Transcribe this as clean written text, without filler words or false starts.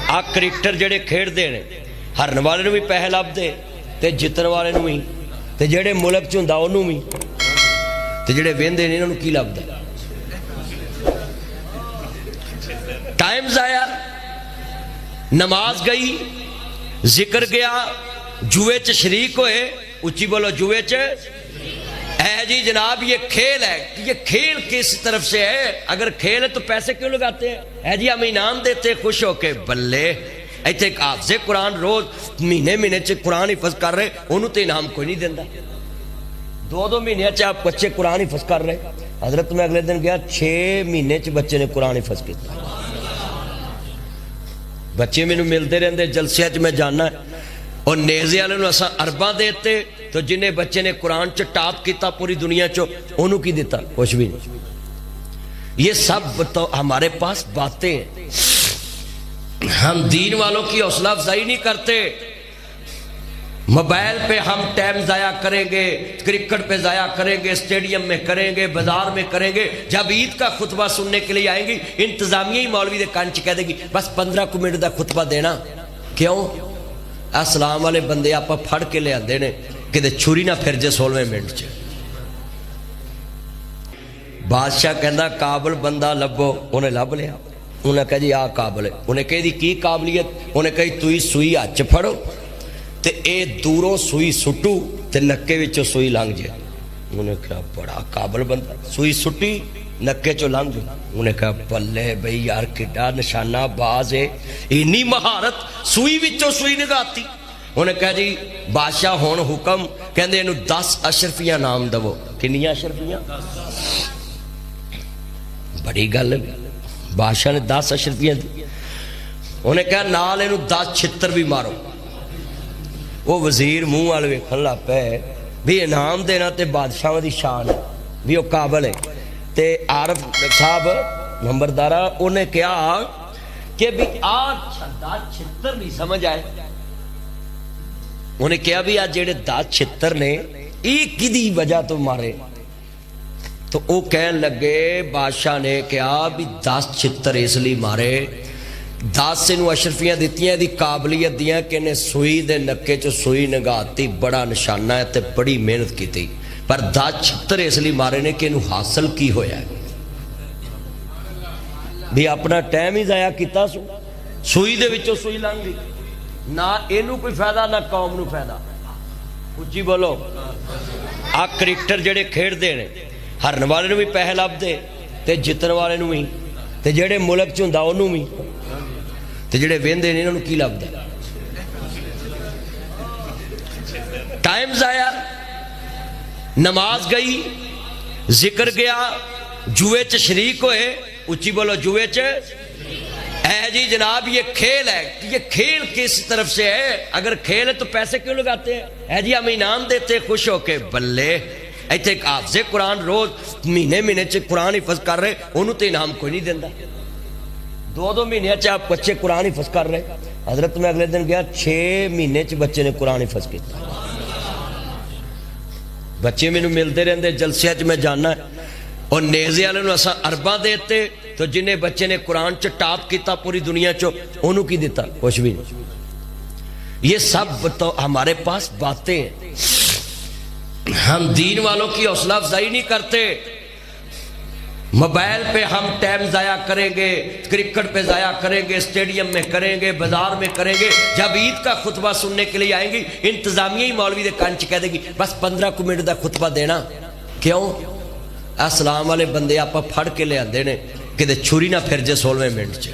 आ cricketer जेडे खेडते हैं हरन वाले भी पैसे लभदे ते जितन वाले भी ते जेडे मुल्क च हुंदा उहनूं भी ते जेडे वेंदे ने इन्हां नूं की लभदा। टाइम जाया, नमाज गई, जिक्र गया, जुए च शरीक होए, उच्ची बोलो जुए च है जी जनाब। ये खेल है, ये खेल किस तरफ से है? अगर खेल है तो पैसे क्यों लगाते हैं? है जी हम इनाम देते खुश होके बल्ले। इतने एक हाफिज़े कुरान रोज महीने च कुरान हिफज कर रहे, उन्होंने तो इनाम कोई नहीं देता। दो महीने च आप बच्चे कुरान हिफज कर रहे। हजरत मैं अगले दिन गया 6 महीने च बच्चे ने कुरान हिफज किया। बच्चे मैनू मिलते रहते जलसिया च मैं जाना और नेज़े वाले असा अरबा देते तो जिन्हें बच्चे ने कुरान च टॉप किया पूरी दुनिया चो उन्होंने की दिता? कुछ भी नहीं। ये सब तो हमारे पास बातें हैं। हम दीन वालों की हौसला अफजाई नहीं करते। मोबाइल पे हम टाइम ज़ाया करेंगे, क्रिकेट पे ज़ाया करेंगे, स्टेडियम में करेंगे, बाजार में करेंगे। जब ईद का खुतबा सुनने के लिए आएंगी इंतजामिया ही मौलवी के कान च कह देगी बस 15 मिनट का खुतबा देना। क्यों? अस्सलाम वाले बंदे आप फड़ के ले आते हैं कि छुरी ना फिर जे 16वें मिनट च। बादशाह कहता काबल बंदा लभो, उन्हें लभ लिया। उन्हें कहा जी आ काबल है। उन्हें कही की काबलियत? उन्हें कही तुई सुई हाथ च फड़ो ते ए दूरों सुई सुटू ते नक्के विचों सुई लंघ जाए। उन्हें कहा बड़ा काबल बंदा, सुई सुटी नक्के चो लंघ जाए। उन्हें कहा बल्ले बई यार किड्डा निशाना बाज है, इन्नी महारत सुई विचों सुई निगाती। उन्हें कहा जी बादशाह हुण हुक्म, कहंदे इनू 10 अशरफियां नाम दवो। किन्नियां अशरफियां? बड़ी गल। बादशाह ने 10 अशरफियां दी। उन्हें कहा नाल इनू 10 छित्तर भी मारो। वो वजीर मुंह वाल वेखन लग पे भी इनाम देना तो बादशाह की शान है भी वो काबल है। तो आरफ साहब नंबरदारा उन्हें कहा कि भी आज 10 छित्तर नहीं समझ आए। उन्हें कहा भी आज जेडे 10 छित्तर ने एक किदी वजह तो मारे। तो वो कह लगे बादशाह ने कहा भी 10 छित्तर इसलिए मारे 10 इनू अशरफियां दित्तियां दी काबलियत दियां कि इन्हें सुई दे नक्के च सुई नगाती, बड़ा निशाना है ते बड़ी मेहनत की। पर 10 छित्तर इसलिए मारे ने कि इनू हासिल की होया भी अपना टाइम ही जाया किया। सुई दे विचों सुई लंघ गई, ना इनू कोई फायदा ना कौम नू फायदा। उच्ची बोलो। आ क्रिकेटर जेडे खेडते हैं हरन वाले भी पैसे लभदे ते जितन वाले भी ते जेडे मुल्क च हुंदा उहनूं भी ते जेडे वेंदे ने इन्हां नूं की लभदा। टाइम जाया, नमाज गई, जिक्र गया, जुए च शरीक होए। उच्ची बोलो जुए च है जी जनाब। ये खेल है, ये खेल किस तरफ से है? अगर खेल है तो पैसे क्यों लगाते हैं? है जी हम इनाम देते खुश होके बल्ले। इतने एक हाफिज़े कुरान रोज महीने च कुरान हिफज कर रहे, उन्होंने तो इनाम कोई नहीं देता। दो महीने च आप बच्चे कुरान हिफज कर रहे। हजरत मैं अगले दिन गया 6 महीने च बच्चे ने कुरान हिफज किया। बच्चे मैनू मिलते रहते जलसिया च मैं जाना और नेज़े वाले असा अरबा देते तो जिन्हें बच्चे ने कुरान च टॉप किया पूरी दुनिया चो उन्होंने की दिता? कुछ भी नहीं। ये सब तो हमारे पास बातें हैं। हम दीन वालों की हौसला अफजाई नहीं करते। मोबाइल पे हम टाइम ज़ाया करेंगे, क्रिकेट पे ज़ाया करेंगे, स्टेडियम में करेंगे, बाजार में करेंगे। जब ईद का खुतबा सुनने के लिए आएंगी इंतजामिया ही मौलवी के कान च कह देगी बस 15 मिनट का खुतबा देना। क्यों? अस्सलाम वाले बंदे आप फड़ के ले आते हैं कि छुरी ना फिर जे 16वें मिनट च।